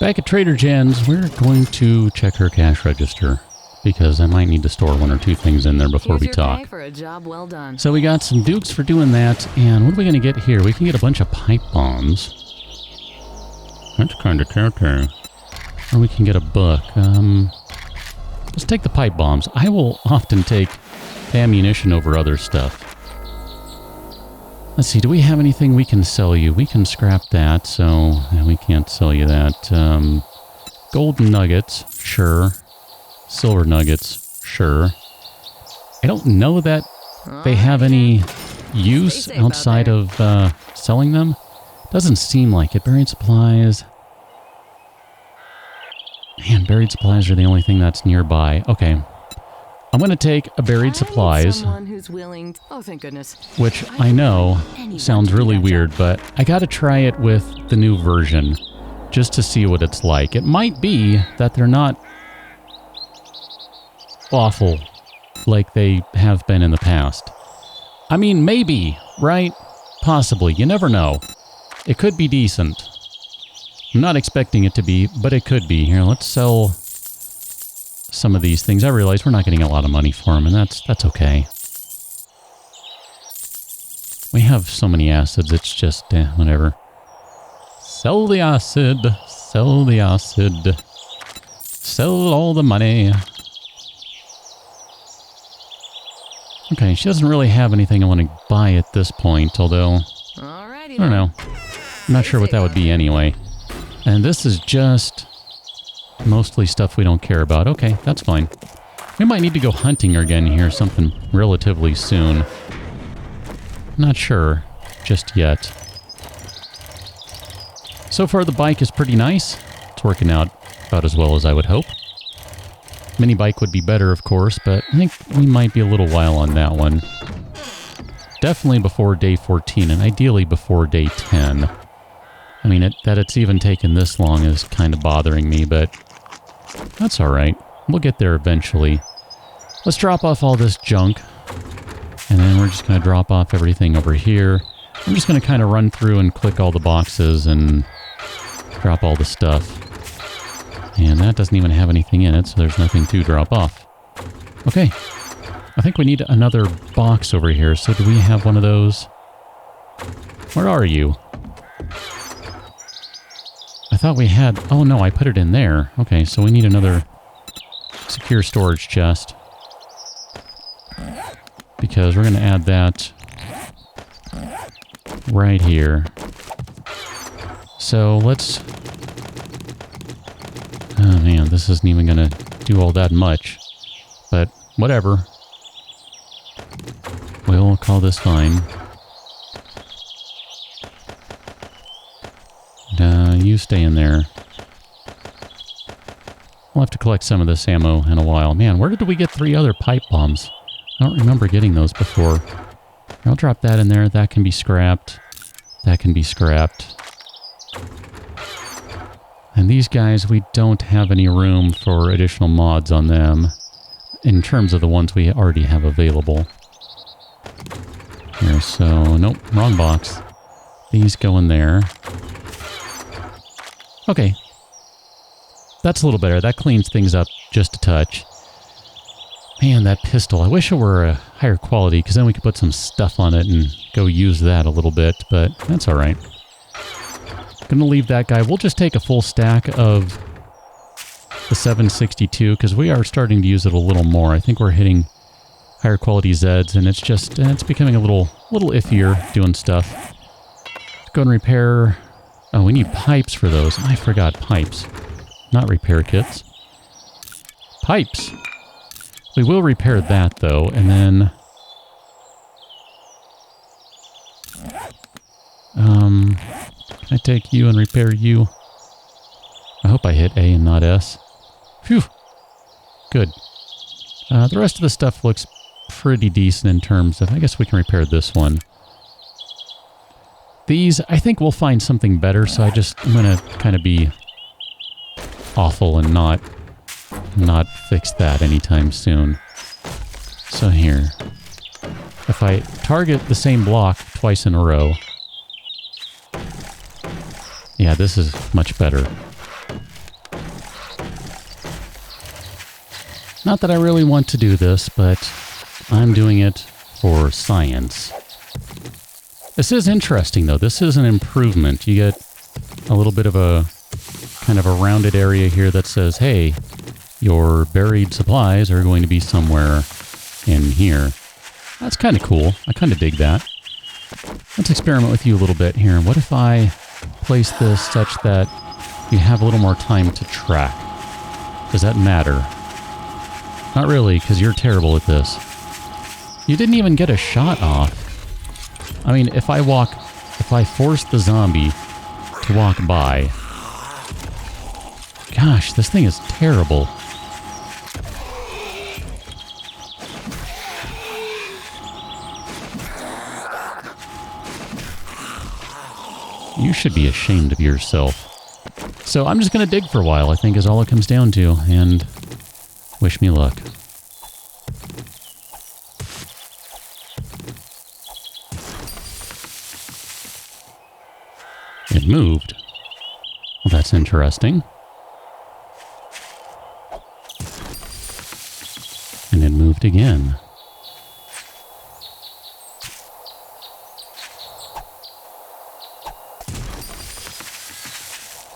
Back at Trader Jen's, we're going to check her cash register because I might need to store one or two things in there before we talk. For a job well done. So we got some dukes for doing that, and what are we going to get here? We can get a bunch of pipe bombs. That's kind of counter. Or we can get a book. Let's take the pipe bombs. I will often take ammunition over other stuff. Let's see, do we have anything we can sell you? We can scrap that, so we can't sell you that. Golden nuggets, sure. Silver nuggets, sure. I don't know that they have any use outside of selling them. Doesn't seem like it. Buried supplies. Man, buried supplies are the only thing that's nearby. Okay. I'm going to take a buried supplies. Someone who's willing to, oh, thank goodness. Which I know sounds really weird, but I got to try it with the new version just to see what it's like. It might be that they're not awful like they have been in the past. I mean, maybe, right? Possibly. You never know. It could be decent. I'm not expecting it to be, but it could be. Here, let's sell some of these things. I realize we're not getting a lot of money for them, and that's okay. We have so many acids, it's just, whatever. Sell the acid. Sell the acid. Sell all the money. Okay, she doesn't really have anything I want to buy at this point, although, I don't know. I'm not sure what that would be anyway. And this is just mostly stuff we don't care about. Okay, that's fine. We might need to go hunting again here, something relatively soon. Not sure just yet. So far the bike is pretty nice. It's working out about as well as I would hope. Mini bike would be better, of course, but I think we might be a little while on that one. Definitely before day 14, and ideally before day 10. I mean, that it's even taken this long is kind of bothering me, but that's alright. We'll get there eventually. Let's drop off all this junk, and then we're just going to drop off everything over here. I'm just going to kind of run through and click all the boxes and drop all the stuff. And that doesn't even have anything in it, so there's nothing to drop off. Okay. I think we need another box over here, so do we have one of those? Where are you? I thought we had... Oh, no, I put it in there. Okay, so we need another secure storage chest. Because we're going to add that right here. So let's... Oh, man, this isn't even going to do all that much. But whatever. We'll call this fine. You stay in there. We'll have to collect some of this ammo in a while. Man, where did we get 3 other pipe bombs? I don't remember getting those before. I'll drop that in there. That can be scrapped. That can be scrapped. And these guys, we don't have any room for additional mods on them in terms of the ones we already have available. Here, so, nope, wrong box. These go in there. Okay. That's a little better. That cleans things up just a touch. Man, that pistol. I wish it were a higher quality, because then we could put some stuff on it and go use that a little bit, but that's alright. Gonna leave that guy. We'll just take a full stack of the 762, because we are starting to use it a little more. I think we're hitting higher quality Zeds, and it's just, it's becoming a little iffier doing stuff. Go and repair... Oh, we need pipes for those. I forgot pipes. Not repair kits. Pipes! We will repair that, though, and then... Can I take you and repair you? I hope I hit A and not S. Phew! Good. The rest of the stuff looks pretty decent in terms of... I guess we can repair this one. These, I think we'll find something better, so I'm going to kind of be awful and not fix that anytime soon. So here. If I target the same block twice in a row... Yeah, this is much better. Not that I really want to do this, but I'm doing it for science. This is interesting, though. This is an improvement. You get a little bit of a kind of a rounded area here that says, hey, your buried supplies are going to be somewhere in here. That's kind of cool. I kind of dig that. Let's experiment with you a little bit here. What if I place this such that you have a little more time to track? Does that matter? Not really, because you're terrible at this. You didn't even get a shot off. I mean, if I force the zombie to walk by... Gosh, this thing is terrible. You should be ashamed of yourself. So I'm just going to dig for a while, I think, is all it comes down to, and wish me luck. It moved. Well, that's interesting. And it moved again.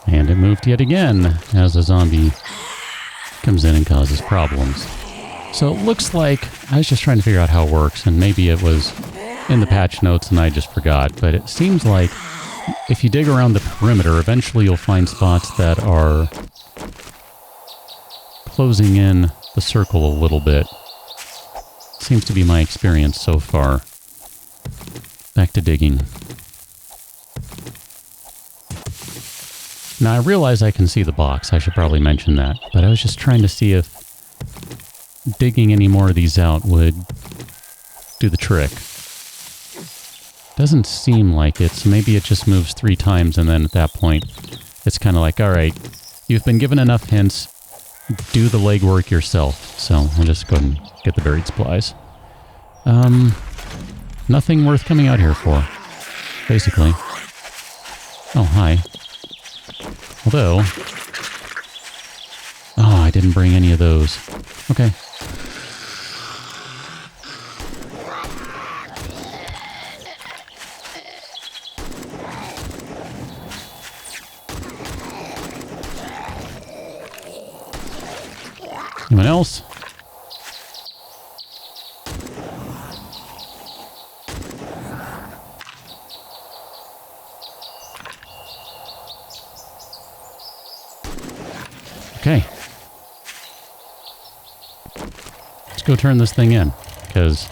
And it moved yet again as a zombie comes in and causes problems. So it looks like I was just trying to figure out how it works, and maybe it was in the patch notes and I just forgot, but it seems like if you dig around the perimeter, eventually you'll find spots that are closing in the circle a little bit. Seems to be my experience so far. Back to digging. Now I realize I can see the box, I should probably mention that, but I was just trying to see if digging any more of these out would do the trick. Doesn't seem like it, so maybe it just moves 3 times and then at that point it's kind of like, alright, you've been given enough hints, do the legwork yourself. So I'll just go ahead and get the buried supplies. Nothing worth coming out here for, basically. Oh, hi. Although... Oh, I didn't bring any of those. Okay. Anyone else? Okay. Let's go turn this thing in, because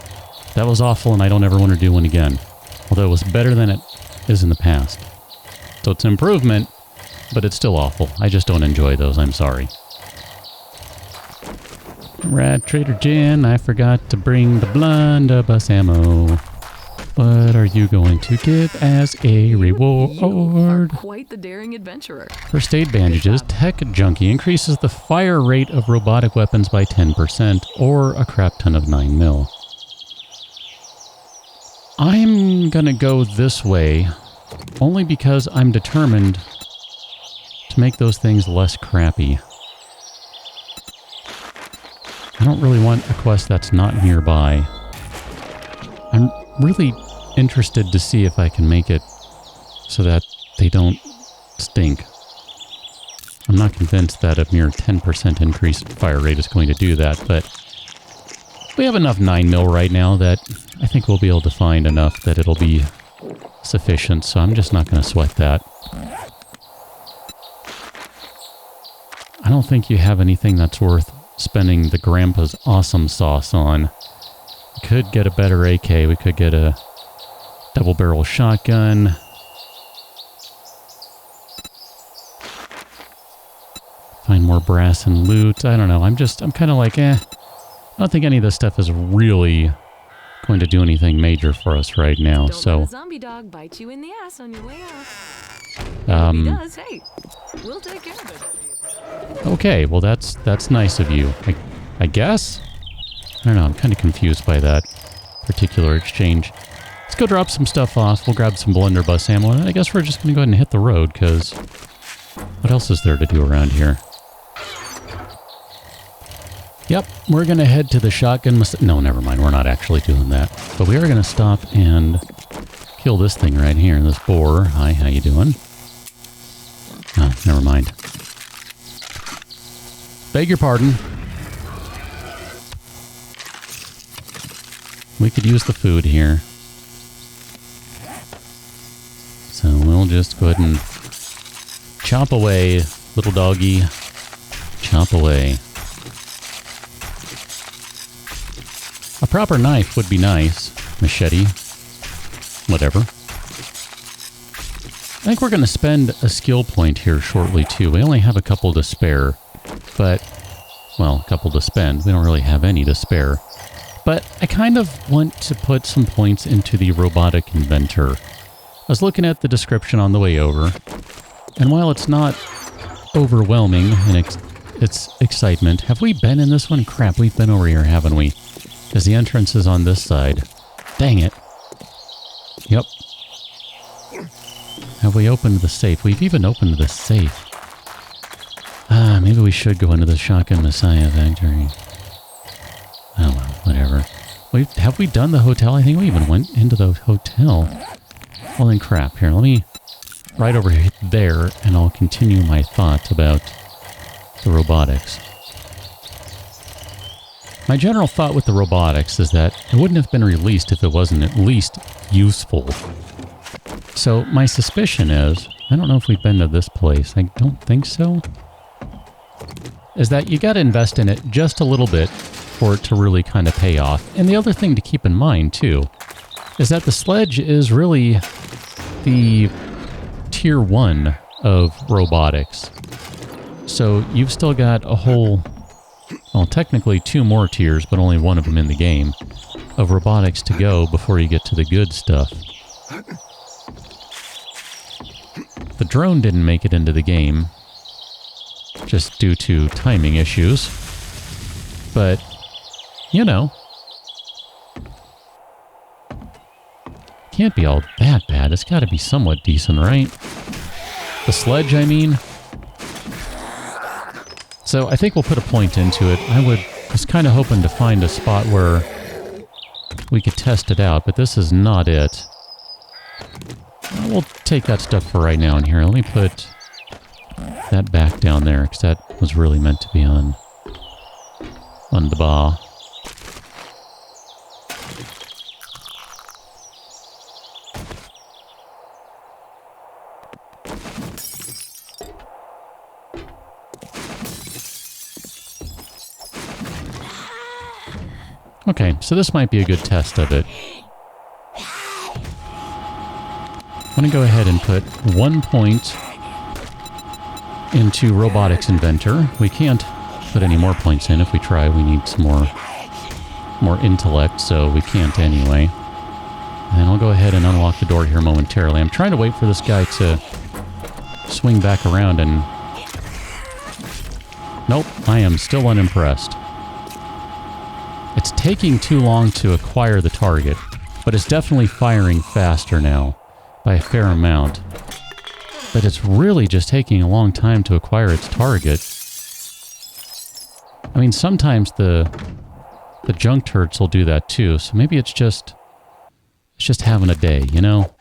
that was awful and I don't ever want to do one again. Although it was better than it is in the past. So it's an improvement, but it's still awful. I just don't enjoy those, I'm sorry. Rat Trader Jan, I forgot to bring the blunderbuss ammo. What are you going to give as a reward? You are quite the daring adventurer. First aid bandages. Tech Junkie increases the fire rate of robotic weapons by 10% or a crap ton of 9mm. I'm gonna go this way only because I'm determined to make those things less crappy. I don't really want a quest that's not nearby. I'm really interested to see if I can make it so that they don't stink. I'm not convinced that a mere 10% increase in fire rate is going to do that, but we have enough 9mm right now that I think we'll be able to find enough that it'll be sufficient, so I'm just not going to sweat that. I don't think you have anything that's worth spending the Grandpa's awesome sauce on. We could get a better AK, we could get a double barrel shotgun. Find more brass and loot. I don't know, I'm kind of like, I don't think any of this stuff is really going to do anything major for us right now, Don't so... let a zombie dog bite you in the ass on your way out. If he does, hey, we'll take care of it. Okay, well that's nice of you, I guess? I don't know, I'm kind of confused by that particular exchange. Let's go drop some stuff off, we'll grab some blunderbuss ammo, and I guess we're just going to go ahead and hit the road, because what else is there to do around here? Yep, we're going to head to the shotgun... No, never mind. We're not actually doing that. But we are going to stop and kill this thing right here. This boar. Hi, how you doing? Oh, never mind. Beg your pardon. We could use the food here. So we'll just go ahead and chop away, little doggy. Chop away. A proper knife would be nice. Machete. Whatever. I think we're going to spend a skill point here shortly, too. We only have a couple to spare. But, well, a couple to spend. We don't really have any to spare. But I kind of want to put some points into the robotic inventor. I was looking at the description on the way over. And while it's not overwhelming in its excitement... Have we been in this one? Crap, we've been over here, haven't we? Because the entrance is on this side. Dang it. Yep. Have we opened the safe? We've even opened the safe. Maybe we should go into the Shotgun Messiah factory. Oh well, whatever. Have we done the hotel? I think we even went into the hotel. Well then crap. Here, let me... Right over there, and I'll continue my thought about the robotics. My general thought with the robotics is that it wouldn't have been released if it wasn't at least useful. So my suspicion is, I don't know if we've been to this place, I don't think so, is that you got to invest in it just a little bit for it to really kind of pay off. And the other thing to keep in mind too, is that the sledge is really the tier 1 of robotics. So you've still got a whole... Well, technically 2 more tiers, but only one of them in the game, of robotics to go before you get to the good stuff. The drone didn't make it into the game, just due to timing issues. But, you know, can't be all that bad. It's got to be somewhat decent, right? The sledge, I mean... So I think we'll put a point into it. I was kind of hoping to find a spot where we could test it out, but this is not it. We'll take that stuff for right now in here. Let me put that back down there, because that was really meant to be on the bar. Okay, so this might be a good test of it. I'm going to go ahead and put 1 point into Robotics Inventor. We can't put any more points in. If we try, we need some more intellect, so we can't anyway. And I'll go ahead and unlock the door here momentarily. I'm trying to wait for this guy to swing back around and... Nope, I am still unimpressed. It's taking too long to acquire the target, but it's definitely firing faster now, by a fair amount. But it's really just taking a long time to acquire its target. I mean, sometimes the junk turrets will do that too, so maybe it's just having a day, you know?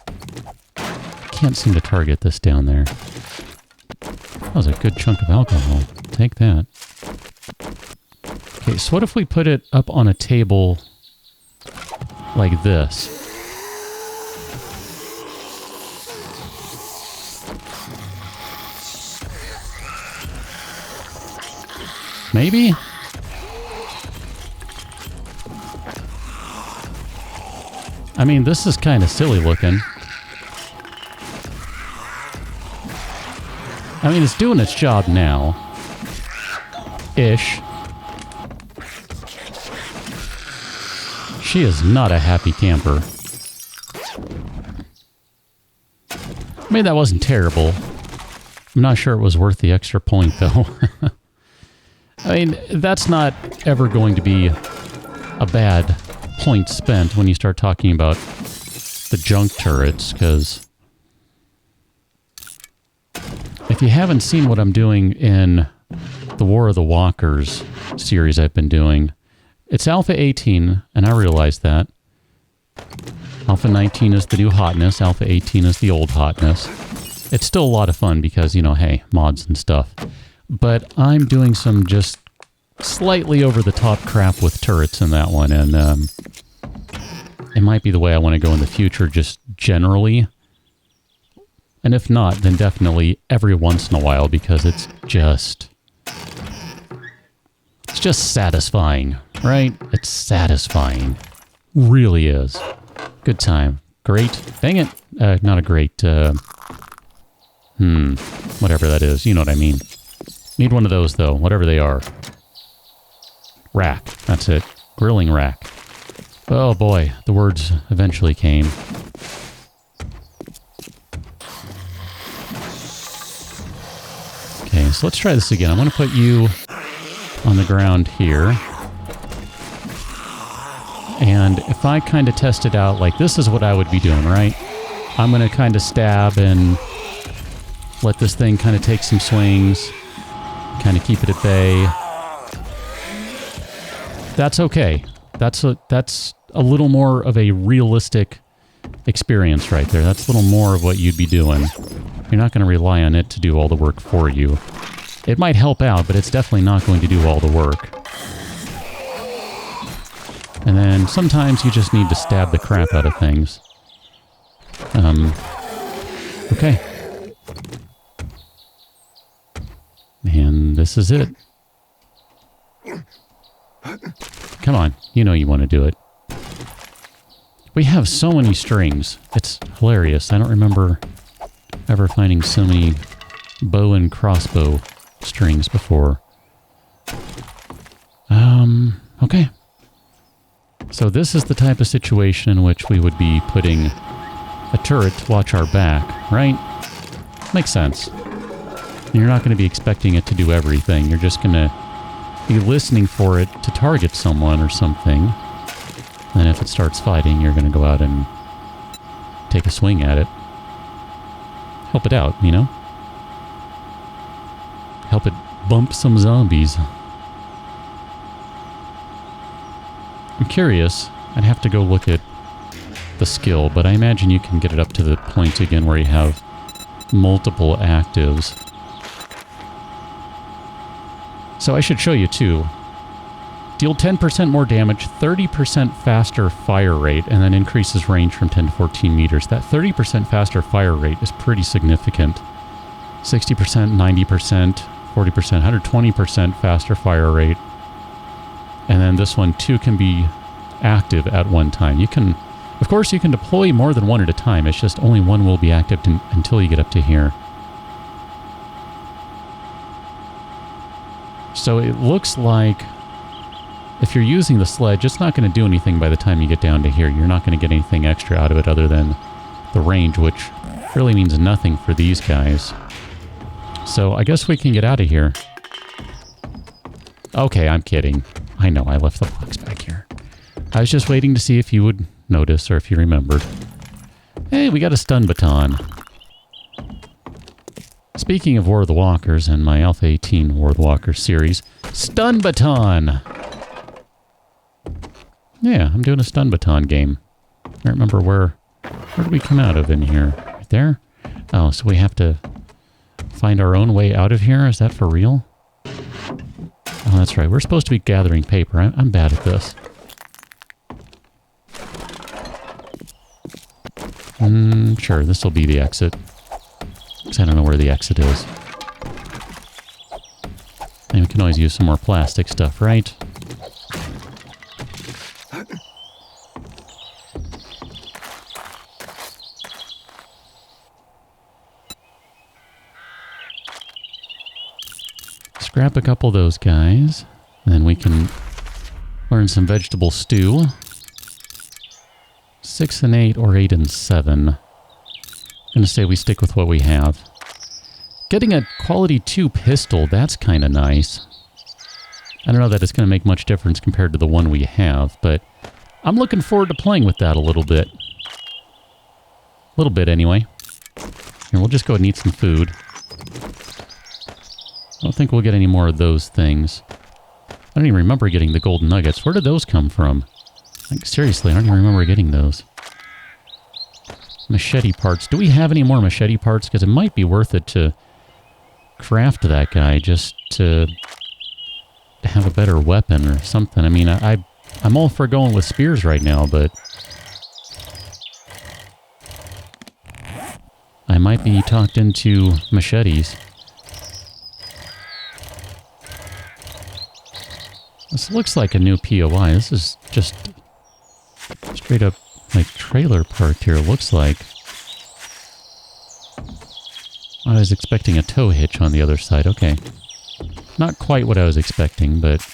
I can't seem to target this down there. That was a good chunk of alcohol. Take that. Okay, so what if we put it up on a table like this? Maybe? I mean, this is kind of silly looking. I mean, it's doing its job now. Ish. She is not a happy camper. I mean, that wasn't terrible. I'm not sure it was worth the extra point, though. I mean, that's not ever going to be a bad point spent when you start talking about the junk turrets, because if you haven't seen what I'm doing in the War of the Walkers series I've been doing. It's Alpha 18, and I realize that. Alpha 19 is the new hotness. Alpha 18 is the old hotness. It's still a lot of fun because, you know, hey, mods and stuff. But I'm doing some just slightly over-the-top crap with turrets in that one, and it might be the way I want to go in the future, just generally. And if not, then definitely every once in a while, because it's just satisfying, right? It's satisfying. Really is. Good time. Great. Dang it. Not a great, whatever that is. You know what I mean. Need one of those, though, whatever they are. Rack. That's it. Grilling rack. Oh, boy. The words eventually came. Okay, so let's try this again. I'm going to put you on the ground here. And if I kind of test it out, like this is what I would be doing, right? I'm going to kind of stab and let this thing kind of take some swings, kind of keep it at bay. That's okay. That's a little more of a realistic experience right there. That's a little more of what you'd be doing. You're not going to rely on it to do all the work for you. It might help out, but it's definitely not going to do all the work. And then sometimes you just need to stab the crap out of things. Okay. And this is it. Come on, you know you want to do it. We have so many strings. It's hilarious. I don't remember ever finding so many bow and crossbow strings before. Okay. So this is the type of situation in which we would be putting a turret to watch our back, right? Makes sense. You're not going to be expecting it to do everything. You're just going to be listening for it to target someone or something. And if it starts fighting, you're going to go out and take a swing at it. Help it out, you know? Help it bump some zombies. I'm curious. I'd have to go look at the skill, but I imagine you can get it up to the point again where you have multiple actives. So I should show you too. Deal 10% more damage, 30% faster fire rate, and then increases range from 10 to 14 meters. That 30% faster fire rate is pretty significant. 60%, 90%, 40%, 120% faster fire rate. And then this one too can be active at one time. You can, of course, you can deploy more than one at a time. It's just only one will be active until you get up to here. So it looks like if you're using the sledge, it's not going to do anything by the time you get down to here. You're not going to get anything extra out of it other than the range, which really means nothing for these guys. So I guess we can get out of here. Okay, I'm kidding. I know, I left the box back here. I was just waiting to see if you would notice or if you remembered. Hey, we got a stun baton. Speaking of War of the Walkers and my Alpha 18 War of the Walkers series, stun baton! Yeah, I'm doing a stun baton game. I don't remember where did we come out of in here? Right there? Oh, so we have to find our own way out of here? Is that for real? Oh, that's right. We're supposed to be gathering paper. I'm bad at this. Sure, this will be the exit. Because I don't know where the exit is. And we can always use some more plastic stuff, right? Scrap a couple of those guys. And then we can learn some vegetable stew. 6 and 8 or 8 and 7. I'm going to say we stick with what we have. Getting a quality 2 pistol, that's kind of nice. I don't know that it's going to make much difference compared to the one we have, but I'm looking forward to playing with that a little bit. A little bit, anyway. Here, we'll just go and eat some food. I don't think we'll get any more of those things. I don't even remember getting the gold nuggets. Where did those come from? Like, seriously, I don't even remember getting those. Machete parts. Do we have any more machete parts? Because it might be worth it to craft that guy just to have a better weapon or something. I mean, I'm all for going with spears right now, but I might be talked into machetes. This looks like a new POI. This is just straight up like trailer park here, looks like. I was expecting a tow hitch on the other side. Okay. Not quite what I was expecting, but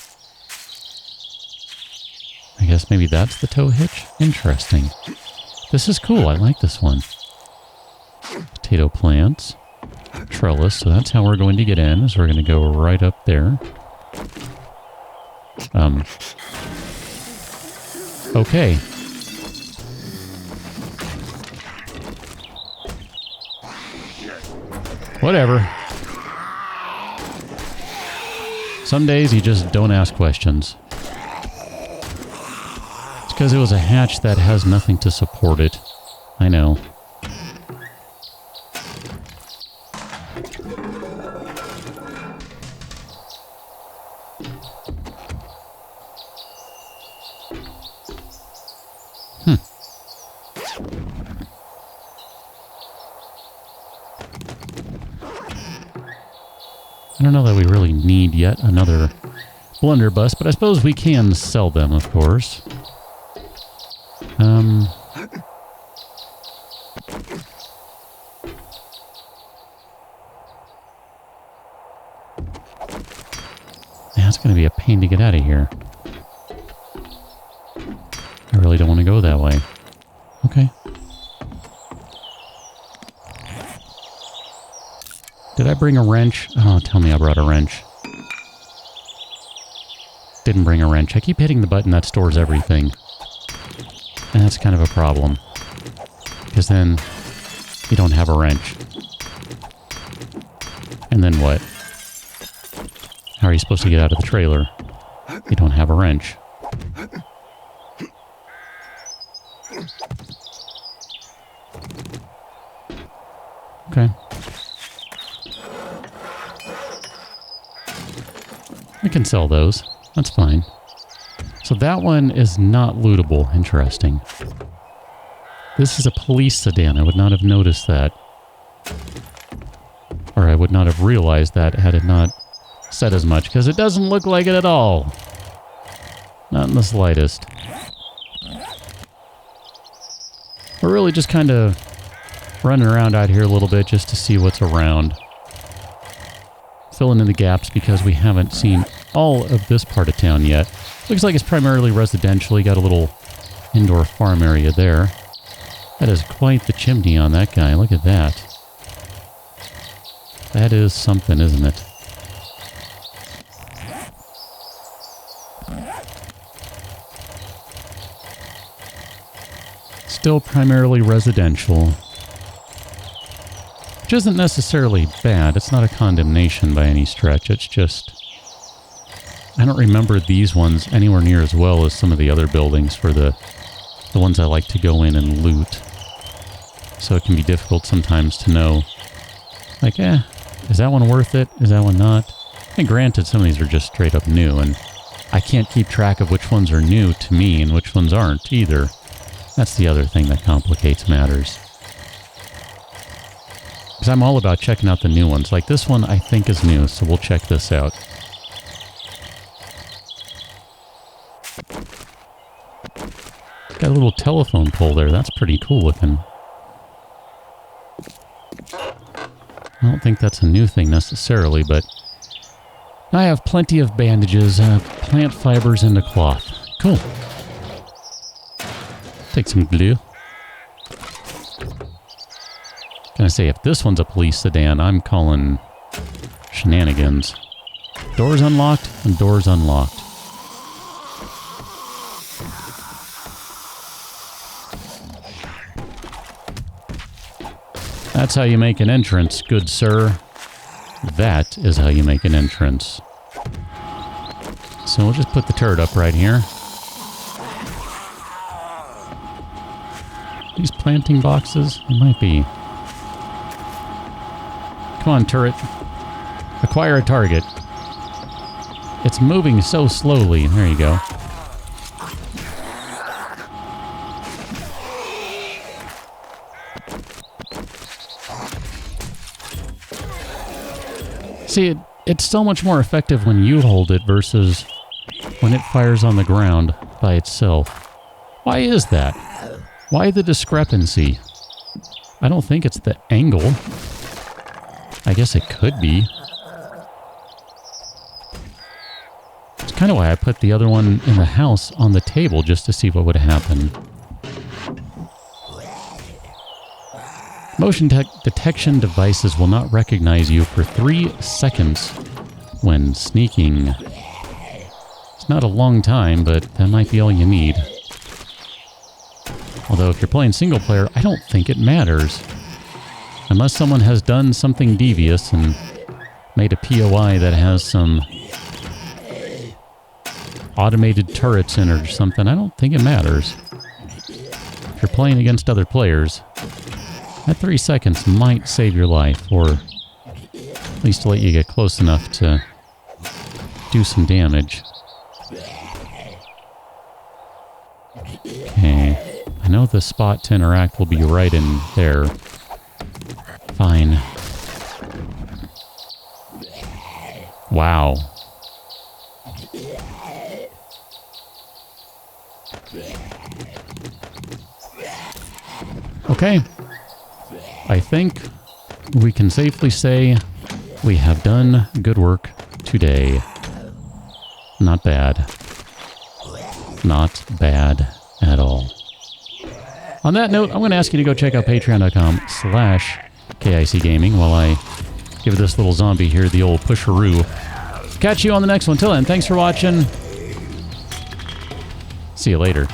I guess maybe that's the tow hitch? Interesting. This is cool. I like this one. Potato plants. Trellis. So that's how we're going to get in, is we're going to go right up there. Okay. Whatever. Some days you just don't ask questions. It's because it was a hatch that has nothing to support it. I know. I don't know that we really need yet another blunderbuss, but I suppose we can sell them, of course. Yeah, it's going to be a pain to get out of here. I really don't want to go that way. Okay. Did I bring a wrench? Oh, tell me I brought a wrench. Didn't bring a wrench. I keep hitting the button that stores everything. And that's kind of a problem. Because then you don't have a wrench. And then what? How are you supposed to get out of the trailer? You don't have a wrench. Okay. We can sell those. That's fine. So that one is not lootable. Interesting. This is a police sedan. I would not have noticed that. Or I would not have realized that had it not said as much, because it doesn't look like it at all. Not in the slightest. We're really just kind of running around out here a little bit just to see what's around. Filling in the gaps because we haven't seen all of this part of town yet. Looks like it's primarily residential. You got a little indoor farm area there. That is quite the chimney on that guy. Look at that. That is something, isn't it? Still primarily residential. Which isn't necessarily bad. It's not a condemnation by any stretch. It's just... I don't remember these ones anywhere near as well as some of the other buildings for the ones I like to go in and loot. So it can be difficult sometimes to know, like, is that one worth it? Is that one not? And granted, some of these are just straight up new, and I can't keep track of which ones are new to me and which ones aren't either. That's the other thing that complicates matters. Because I'm all about checking out the new ones. Like this one I think is new, so we'll check this out. Got a little telephone pole there. That's pretty cool looking. I don't think that's a new thing necessarily, but I have plenty of bandages, plant fibers, and a cloth. Cool. Take some glue. Gonna say, if this one's a police sedan, I'm calling shenanigans. Doors unlocked and doors unlocked. That's how you make an entrance, good sir. That is how you make an entrance. So we'll just put the turret up right here. These planting boxes? It might be. Come on, turret. Acquire a target. It's moving so slowly. There you go. See, it's so much more effective when you hold it versus when it fires on the ground by itself. Why is that? Why the discrepancy? I don't think it's the angle. I guess it could be. It's kind of why I put the other one in the house on the table, just to see what would happen. Motion detection devices will not recognize you for 3 seconds when sneaking. It's not a long time, but that might be all you need. Although if you're playing single player, I don't think it matters. Unless someone has done something devious and made a POI that has some automated turrets in it or something, I don't think it matters. If you're playing against other players, that 3 seconds might save your life, or at least to let you get close enough to do some damage. Okay, I know the spot to interact will be right in there. Fine. Wow. Okay. I think we can safely say we have done good work today. Not bad. Not bad at all. On that note, I'm going to ask you to go check out patreon.com/KICgaming while I give this little zombie here the old pusheroo. Catch you on the next one. Till then, thanks for watching. See you later.